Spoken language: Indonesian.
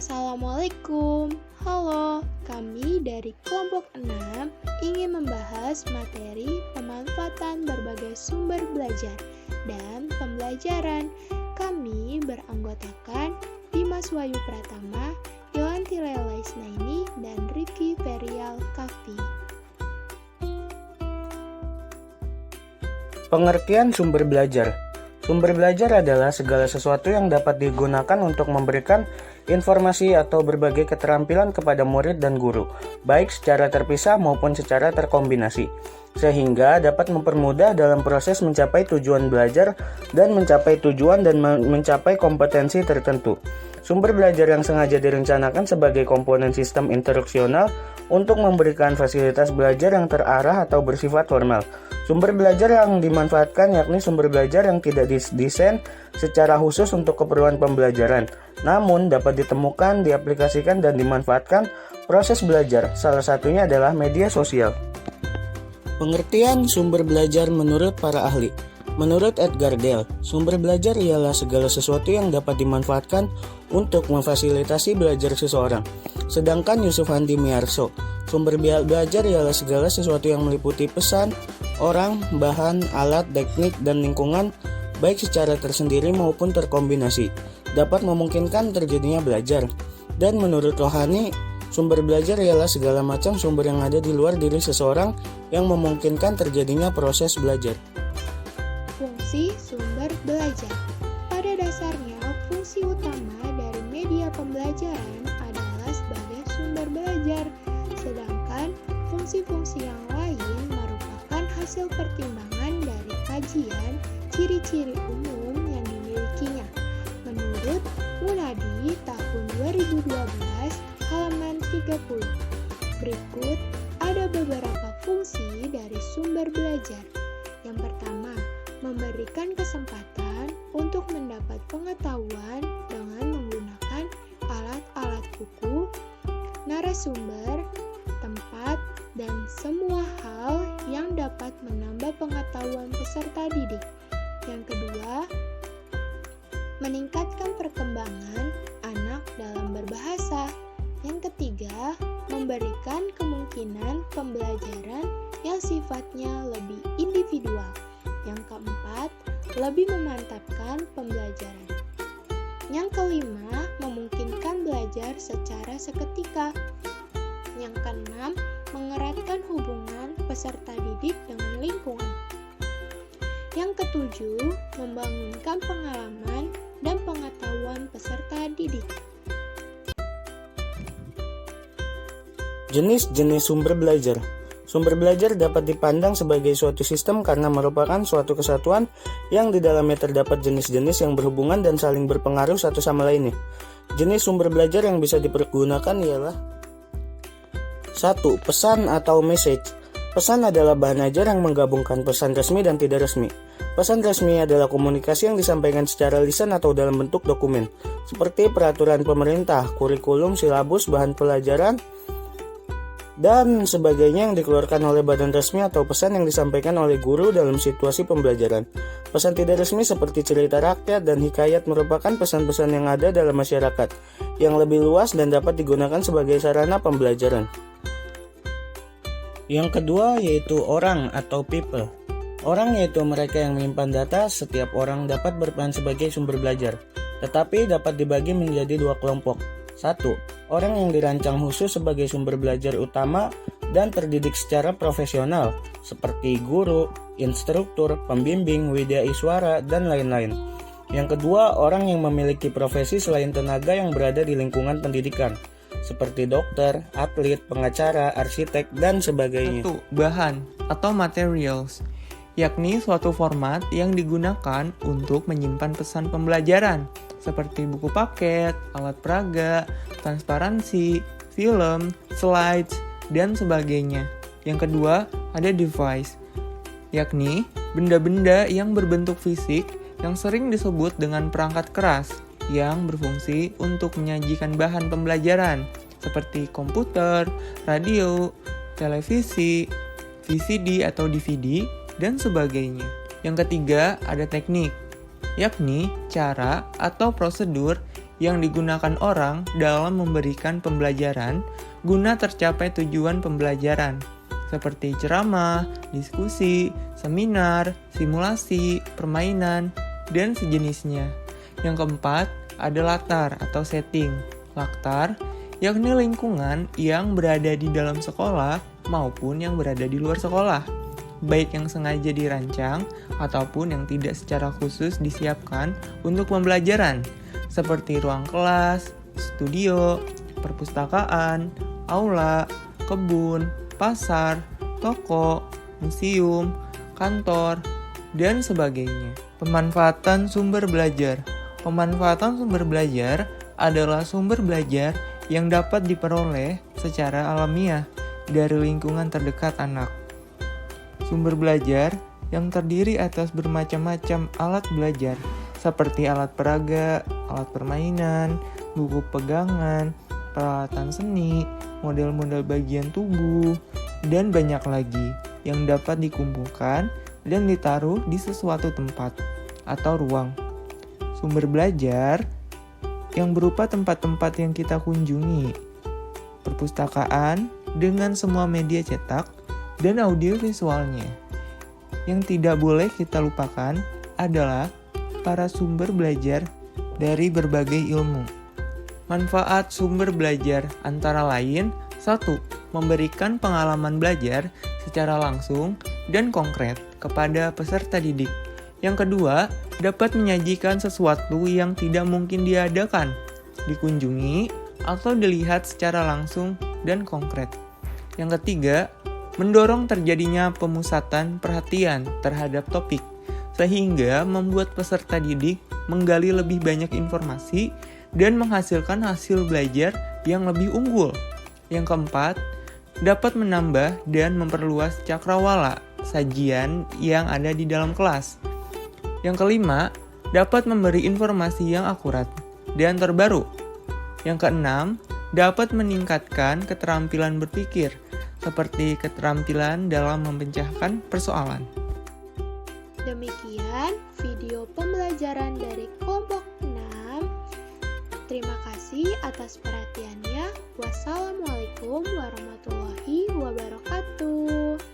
Assalamualaikum. Halo, kami dari kelompok 6 ingin membahas materi pemanfaatan berbagai sumber belajar dan pembelajaran. Kami beranggotakan Dimas Wahyu Pratama, Yohanti Lela Isnaini, dan Rifki Ferial Kafi. Pengertian sumber belajar. Sumber belajar adalah segala sesuatu yang dapat digunakan untuk memberikan informasi atau berbagai keterampilan kepada murid dan guru, baik secara terpisah maupun secara terkombinasi, sehingga dapat mempermudah dalam proses mencapai tujuan belajar dan mencapai tujuan dan mencapai kompetensi tertentu. Sumber belajar yang sengaja direncanakan sebagai komponen sistem instruksional untuk memberikan fasilitas belajar yang terarah atau bersifat formal. Sumber belajar yang dimanfaatkan yakni sumber belajar yang tidak didesain secara khusus untuk keperluan pembelajaran, namun dapat ditemukan, diaplikasikan, dan dimanfaatkan proses belajar. Salah satunya adalah media sosial. Pengertian sumber belajar menurut para ahli. Menurut Edgar Dale, sumber belajar ialah segala sesuatu yang dapat dimanfaatkan untuk memfasilitasi belajar seseorang. Sedangkan Yusuf Handi Miarso, sumber belajar ialah segala sesuatu yang meliputi pesan, orang, bahan, alat, teknik, dan lingkungan, baik secara tersendiri maupun terkombinasi, dapat memungkinkan terjadinya belajar. Dan menurut Rohani, sumber belajar ialah segala macam sumber yang ada di luar diri seseorang yang memungkinkan terjadinya proses belajar. Fungsi sumber belajar. Pada dasarnya, fungsi utama dari media pembelajaran adalah sebagai sumber belajar, sedangkan fungsi-fungsi yang lain merupakan hasil pertimbangan dari kajian ciri-ciri umum yang dimilikinya. Menurut Munadi tahun 2012, halaman 30. Berikut ada beberapa fungsi dari sumber belajar. Yang pertama, memberikan kesempatan untuk mendapat pengetahuan dengan menggunakan alat-alat buku, narasumber, tempat, dan semua hal yang dapat menambah pengetahuan peserta didik. Yang kedua, meningkatkan perkembangan anak dalam berbahasa. Yang ketiga, memberikan kemungkinan pembelajaran yang sifatnya lebih individual. Yang keempat, lebih memantapkan pembelajaran. Yang kelima, memungkinkan belajar secara seketika. Yang keenam, mengeratkan hubungan peserta didik dengan lingkungan. Yang ketujuh, membangunkan pengalaman dan pengetahuan peserta didik. Jenis-jenis sumber belajar. Sumber belajar dapat dipandang sebagai suatu sistem karena merupakan suatu kesatuan yang di dalamnya terdapat jenis-jenis yang berhubungan dan saling berpengaruh satu sama lainnya. Jenis sumber belajar yang bisa dipergunakan ialah 1. Pesan atau message. Pesan adalah bahan ajar yang menggabungkan pesan resmi dan tidak resmi. Pesan resmi adalah komunikasi yang disampaikan secara lisan atau dalam bentuk dokumen, seperti peraturan pemerintah, kurikulum, silabus, bahan pelajaran, dan sebagainya yang dikeluarkan oleh badan resmi atau pesan yang disampaikan oleh guru dalam situasi pembelajaran. Pesan tidak resmi seperti cerita rakyat dan hikayat merupakan pesan-pesan yang ada dalam masyarakat, yang lebih luas dan dapat digunakan sebagai sarana pembelajaran. Yang kedua yaitu orang atau people. Orang yaitu mereka yang menyimpan data. Setiap orang dapat berperan sebagai sumber belajar, tetapi dapat dibagi menjadi dua kelompok. 1. Orang yang dirancang khusus sebagai sumber belajar utama dan terdidik secara profesional, seperti guru, instruktur, pembimbing, widya iswara, dan lain-lain. Yang kedua, orang yang memiliki profesi selain tenaga yang berada di lingkungan pendidikan, seperti dokter, atlet, pengacara, arsitek, dan sebagainya. 1. Bahan atau materials, yakni suatu format yang digunakan untuk menyimpan pesan pembelajaran, seperti buku paket, alat peraga, transparansi, film, slides, dan sebagainya. Yang kedua, ada device, yakni benda-benda yang berbentuk fisik yang sering disebut dengan perangkat keras yang berfungsi untuk menyajikan bahan pembelajaran, seperti komputer, radio, televisi, VCD atau DVD, dan sebagainya. Yang ketiga, ada teknik, yakni cara atau prosedur yang digunakan orang dalam memberikan pembelajaran guna tercapai tujuan pembelajaran, seperti ceramah, diskusi, seminar, simulasi, permainan, dan sejenisnya. Yang keempat, ada latar atau setting. Latar, yakni lingkungan yang berada di dalam sekolah maupun yang berada di luar sekolah, baik yang sengaja dirancang ataupun yang tidak secara khusus disiapkan untuk pembelajaran, seperti ruang kelas, studio, perpustakaan, aula, kebun, pasar, toko, museum, kantor, dan sebagainya. Pemanfaatan sumber belajar. Pemanfaatan sumber belajar adalah sumber belajar yang dapat diperoleh secara alamiah dari lingkungan terdekat anak. Sumber belajar yang terdiri atas bermacam-macam alat belajar, seperti alat peraga, alat permainan, buku pegangan, peralatan seni, model-model bagian tubuh, dan banyak lagi yang dapat dikumpulkan dan ditaruh di sesuatu tempat atau ruang. Sumber belajar yang berupa tempat-tempat yang kita kunjungi, perpustakaan dengan semua media cetak dan audio visualnya. Yang tidak boleh kita lupakan adalah para sumber belajar dari berbagai ilmu. Manfaat sumber belajar antara lain: 1. Memberikan pengalaman belajar secara langsung dan konkret kepada peserta didik. Yang kedua, dapat menyajikan sesuatu yang tidak mungkin diadakan, dikunjungi, atau dilihat secara langsung dan konkret. Yang ketiga, mendorong terjadinya pemusatan perhatian terhadap topik, sehingga membuat peserta didik menggali lebih banyak informasi dan menghasilkan hasil belajar yang lebih unggul. Yang keempat, dapat menambah dan memperluas cakrawala sajian yang ada di dalam kelas. Yang kelima, dapat memberi informasi yang akurat dan terbaru. Yang keenam, dapat meningkatkan keterampilan berpikir, seperti keterampilan dalam memecahkan persoalan. Demikian video pembelajaran dari kelompok 6. Terima kasih atas perhatiannya. Wassalamualaikum warahmatullahi wabarakatuh.